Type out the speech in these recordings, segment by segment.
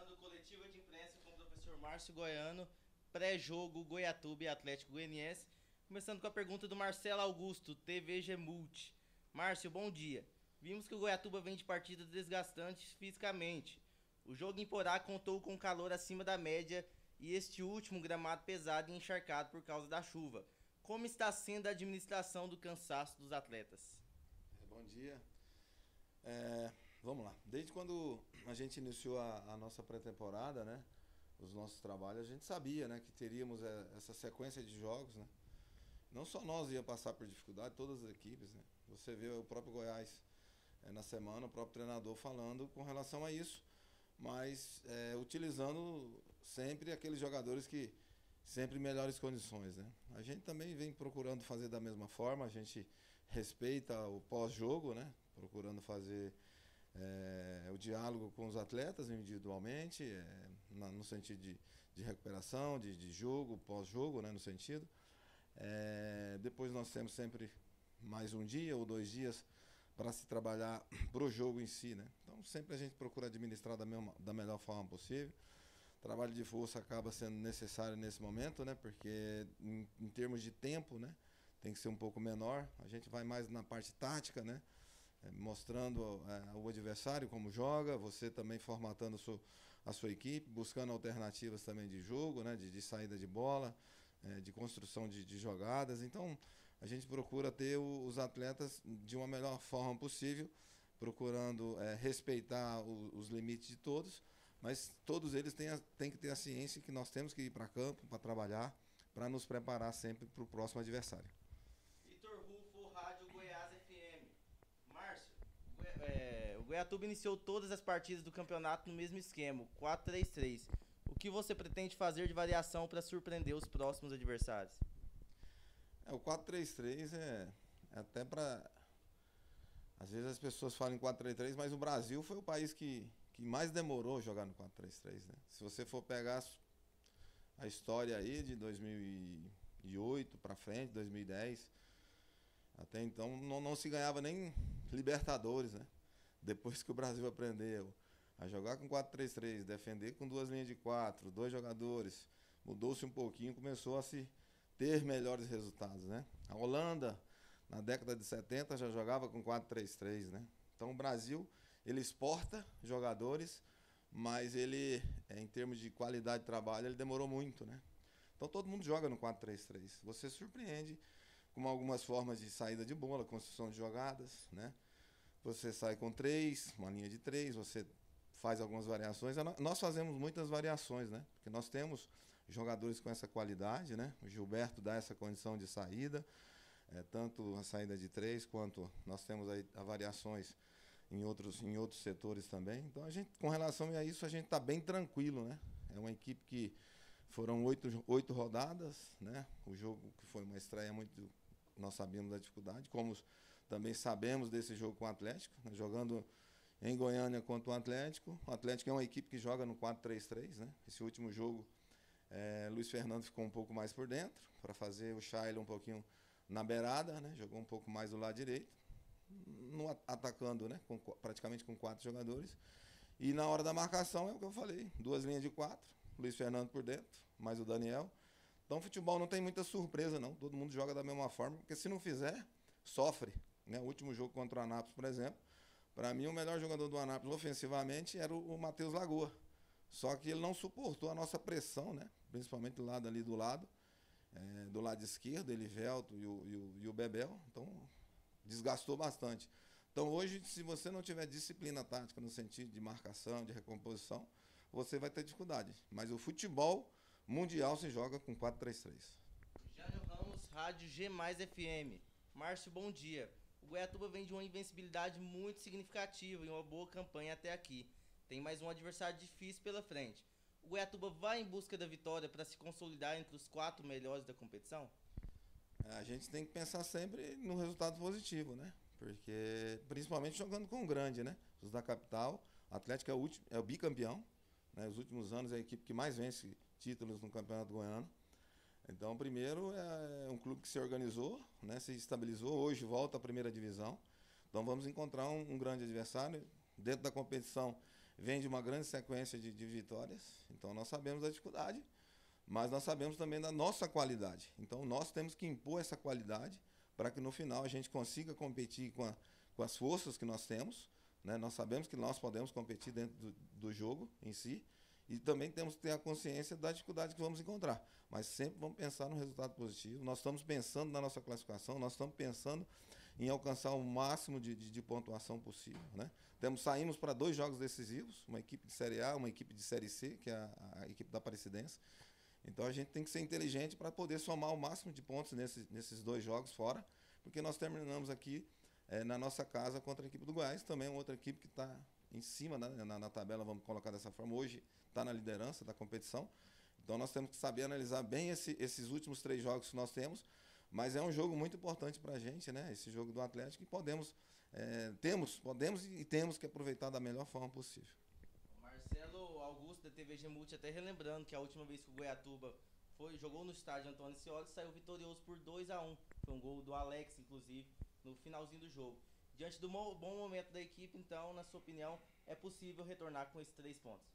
do Coletiva de Imprensa com o professor Márcio Goiano, pré-jogo Goiatuba e Atlético Goianiense. Começando com a pergunta do Marcelo Augusto, TVG Multi. Márcio, bom dia. Vimos que o Goiatuba vem de partidas desgastantes fisicamente. O jogo em Porá contou com calor acima da média e este último gramado pesado e encharcado por causa da chuva. Como está sendo a administração do cansaço dos atletas? Bom dia. Vamos lá. Desde quando a gente iniciou a nossa pré-temporada, né, os nossos trabalhos, a gente sabia, né, que teríamos essa sequência de jogos, né. Não só nós ia passar por dificuldade, todas as equipes, né. Você vê o próprio Goiás na semana, o próprio treinador falando com relação a isso, mas utilizando sempre aqueles jogadores que sempre em melhores condições, né. A gente também vem procurando fazer da mesma forma, a gente respeita o pós-jogo, né, procurando fazer o diálogo com os atletas individualmente, no sentido de recuperação, de jogo, pós-jogo, né, no sentido. Depois nós temos sempre mais um dia ou 2 dias para se trabalhar para o jogo em si, né? Então sempre a gente procura administrar da melhor forma possível. O trabalho de força acaba sendo necessário nesse momento, né? Porque em termos de tempo, né, tem que ser um pouco menor. A gente vai mais na parte tática, né? Mostrando o adversário como joga, você também formatando a sua equipe, buscando alternativas também de jogo, né, de saída de bola, de construção de jogadas. Então, a gente procura ter os atletas de uma melhor forma possível, procurando respeitar os limites de todos, mas todos eles têm que ter a ciência que nós temos que ir para campo para trabalhar, para nos preparar sempre para o próximo adversário. Vitor Rufo, Rádio Goiás FM. Márcio, o Goiatuba iniciou todas as partidas do campeonato no mesmo esquema, 4-3-3. O que você pretende fazer de variação para surpreender os próximos adversários? O 4-3-3 é até para... Às vezes as pessoas falam em 4-3-3, mas o Brasil foi o país que mais demorou a jogar no 4-3-3, né? Se você for pegar a história aí de 2008 para frente, 2010, até então não se ganhava nem Libertadores, né? Depois que o Brasil aprendeu a jogar com 4-3-3, defender com 2 linhas de 4, 2 jogadores, mudou-se um pouquinho, começou a se ter melhores resultados, né? A Holanda, na década de 70, já jogava com 4-3-3, né? Então o Brasil, ele exporta jogadores, mas ele, em termos de qualidade de trabalho, ele demorou muito, né? Então todo mundo joga no 4-3-3. Você surpreende com algumas formas de saída de bola, construção de jogadas, né? Você sai com 3, uma linha de 3, você faz algumas variações. Nós fazemos muitas variações, né? Porque nós temos jogadores com essa qualidade, né? O Gilberto dá essa condição de saída, tanto a saída de 3 quanto nós temos aí variações em outros setores também. Então a gente, com relação a isso, a gente está bem tranquilo, né? É uma equipe que foram 8 rodadas, né? O jogo que foi uma estreia muito, nós sabíamos da dificuldade, como também sabemos desse jogo com o Atlético, né? Jogando em Goiânia contra o Atlético. O Atlético é uma equipe que joga no 4-3-3, né? Esse último jogo, Luiz Fernando ficou um pouco mais por dentro, para fazer o Shaila um pouquinho na beirada, né? Jogou um pouco mais do lado direito, atacando, né? Praticamente com 4 jogadores. E na hora da marcação é o que eu falei, 2 linhas de 4, Luiz Fernando por dentro, mais o Daniel. Então o futebol não tem muita surpresa não, todo mundo joga da mesma forma, porque se não fizer, sofre, né? O último jogo contra o Anápolis, por exemplo, para mim o melhor jogador do Anápolis ofensivamente era o Matheus Lagoa. Só que ele não suportou a nossa pressão, né? Principalmente do lado esquerdo, Elivelto e o Bebel. Então desgastou bastante. Então hoje, se você não tiver disciplina tática no sentido de marcação, de recomposição, você vai ter dificuldade. Mas o futebol mundial se joga com 4-3-3. Jânio Ramos, Rádio G mais FM. Márcio, bom dia. O Goiatuba vem de uma invencibilidade muito significativa e uma boa campanha até aqui. Tem mais um adversário difícil pela frente. O Goiatuba vai em busca da vitória para se consolidar entre os 4 melhores da competição? A gente tem que pensar sempre no resultado positivo, né? Porque, principalmente jogando com o grande, né? Os da capital, o Atlético é o bicampeão, né? Os últimos anos é a equipe que mais vence títulos no Campeonato Goiano. Então, primeiro, é um clube que se organizou, né? Se estabilizou, hoje volta à primeira divisão. Então vamos encontrar um grande adversário. Dentro da competição vem de uma grande sequência de vitórias, então nós sabemos da dificuldade, mas nós sabemos também da nossa qualidade. Então nós temos que impor essa qualidade para que no final a gente consiga competir com as forças que nós temos, né? Nós sabemos que nós podemos competir dentro do jogo em si, e também temos que ter a consciência da dificuldade que vamos encontrar. Mas sempre vamos pensar no resultado positivo. Nós estamos pensando na nossa classificação, nós estamos pensando em alcançar o máximo de pontuação possível, né? Saímos para 2 jogos decisivos, uma equipe de Série A, uma equipe de Série C, que é a equipe da Aparecidense. Então a gente tem que ser inteligente para poder somar o máximo de pontos nesses 2 jogos fora, porque nós terminamos aqui na nossa casa contra a equipe do Goiás, também uma outra equipe que está em cima, né, na tabela, vamos colocar dessa forma, hoje está na liderança da competição. Então nós temos que saber analisar bem esses últimos 3 jogos que nós temos, mas é um jogo muito importante para a gente, né? Esse jogo do Atlético, e podemos que aproveitar da melhor forma possível. Marcelo Augusto, da TV Gemulti, até relembrando que a última vez que o Goiatuba jogou no estádio Antônio Scioli, saiu vitorioso por 2-1. Foi um gol do Alex, inclusive, no finalzinho do jogo. Diante do bom momento da equipe, então, na sua opinião, é possível retornar com esses 3 pontos?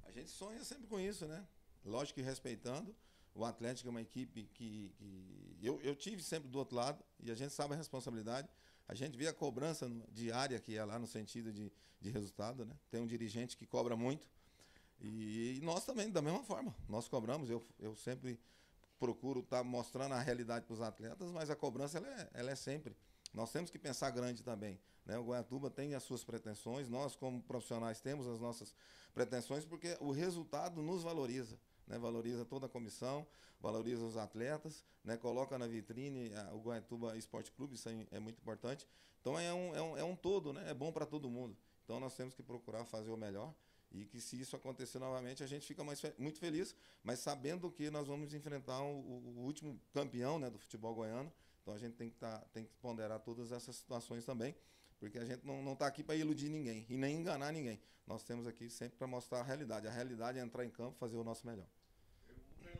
A gente sonha sempre com isso, né? Lógico que respeitando. O Atlético é uma equipe que eu tive sempre do outro lado, e a gente sabe a responsabilidade. A gente vê a cobrança diária que é lá no sentido de resultado, né? Tem um dirigente que cobra muito, e nós também, da mesma forma, nós cobramos. Eu sempre procuro estar mostrando a realidade para os atletas, mas a cobrança ela é sempre. Nós temos que pensar grande também, né? O Goiatuba tem as suas pretensões, nós como profissionais temos as nossas pretensões, porque o resultado nos valoriza, né? Valoriza toda a comissão, valoriza os atletas, né? Coloca na vitrine o Goiatuba Esporte Clube, isso é muito importante. Então é um todo, né? É bom para todo mundo. Então nós temos que procurar fazer o melhor, e que, se isso acontecer novamente, a gente fica muito feliz, mas sabendo que nós vamos enfrentar o último campeão, né, do futebol goiano. Então a gente tem que ponderar todas essas situações também, porque a gente não está aqui para iludir ninguém e nem enganar ninguém. Nós temos aqui sempre para mostrar a realidade. A realidade é entrar em campo e fazer o nosso melhor.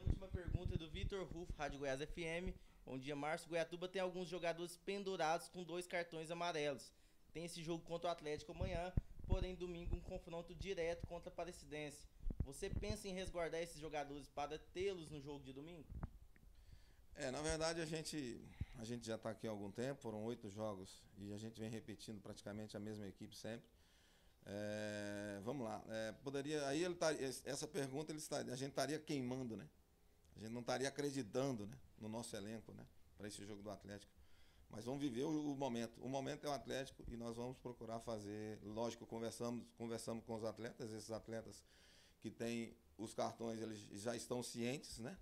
Última pergunta é do Vitor Rufo, Rádio Goiás FM. Bom dia, Márcio. Goiatuba tem alguns jogadores pendurados com 2 cartões amarelos. Tem esse jogo contra o Atlético amanhã, porém domingo um confronto direto contra a Aparecidense. Você pensa em resguardar esses jogadores para tê-los no jogo de domingo? Na verdade a gente já está aqui há algum tempo, foram 8 jogos e a gente vem repetindo praticamente a mesma equipe sempre. Vamos lá, aí essa pergunta a gente estaria queimando, né? A gente não estaria acreditando, né, no nosso elenco, né, para esse jogo do Atlético. Mas vamos viver o momento. O momento é o Atlético e nós vamos procurar fazer. Lógico, conversamos com os atletas. Esses atletas que têm os cartões, eles já estão cientes, né,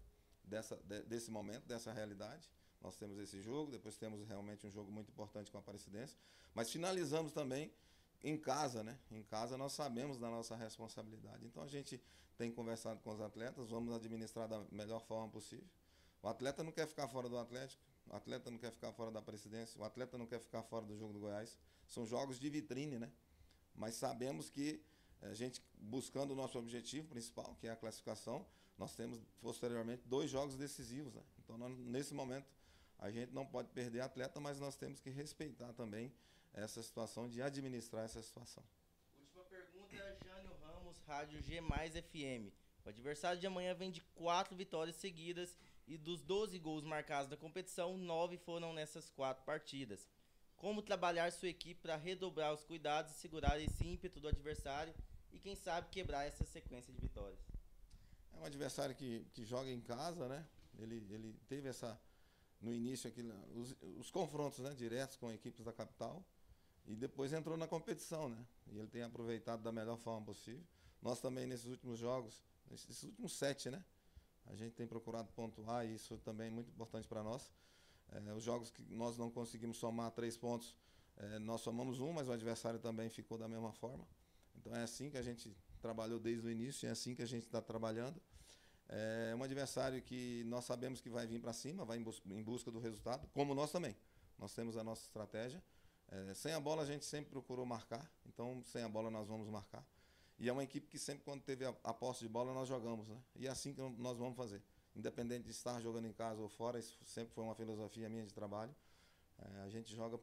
desse momento, dessa realidade. Nós temos esse jogo, depois temos realmente um jogo muito importante com a Aparecidense. Mas finalizamos também em casa, né? Em casa nós sabemos da nossa responsabilidade. Então a gente tem conversado com os atletas, vamos administrar da melhor forma possível. O atleta não quer ficar fora do Atlético. O atleta não quer ficar fora da Aparecidense, o atleta não quer ficar fora do jogo do Goiás. São jogos de vitrine, né? Mas sabemos que a gente, buscando o nosso objetivo principal, que é a classificação, nós temos posteriormente 2 jogos decisivos, né? Então, nesse momento, a gente não pode perder atleta, mas nós temos que respeitar também essa situação, de administrar essa situação. Última pergunta é Jânio Ramos, Rádio G mais FM. O adversário de amanhã vem de 4 vitórias seguidas, e dos 12 gols marcados na competição, 9 foram nessas 4 partidas. Como trabalhar sua equipe para redobrar os cuidados e segurar esse ímpeto do adversário e, quem sabe, quebrar essa sequência de vitórias? É um adversário que joga em casa, né? Ele teve no início aqui, os confrontos, né, diretos com equipes da capital, e depois entrou na competição, né? E ele tem aproveitado da melhor forma possível. Nós também, nesses últimos jogos, nesses últimos 7, né, a gente tem procurado pontuar, e isso também é muito importante para nós. Os jogos que nós não conseguimos somar 3 pontos, nós somamos 1, mas o adversário também ficou da mesma forma. Então é assim que a gente trabalhou desde o início, é assim que a gente está trabalhando. É um adversário que nós sabemos que vai vir para cima, vai em busca do resultado, como nós também. Nós temos a nossa estratégia. Sem a bola a gente sempre procurou marcar, então sem a bola nós vamos marcar. E é uma equipe que sempre, quando teve a posse de bola, nós jogamos, né? E é assim que nós vamos fazer. Independente de estar jogando em casa ou fora, isso sempre foi uma filosofia minha de trabalho. A gente joga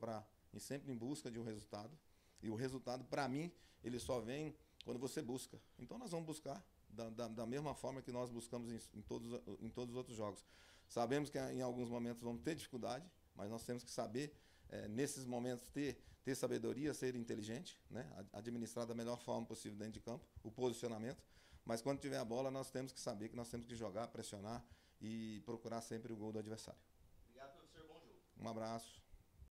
sempre em busca de um resultado. E o resultado, para mim, ele só vem quando você busca. Então nós vamos buscar da mesma forma que nós buscamos em todos os outros jogos. Sabemos que em alguns momentos vamos ter dificuldade, mas nós temos que saber, nesses momentos, ter sabedoria, ser inteligente, né? Administrar da melhor forma possível dentro de campo, o posicionamento. Mas quando tiver a bola, nós temos que saber que nós temos que jogar, pressionar e procurar sempre o gol do adversário. Obrigado, professor. Bom jogo. Um abraço.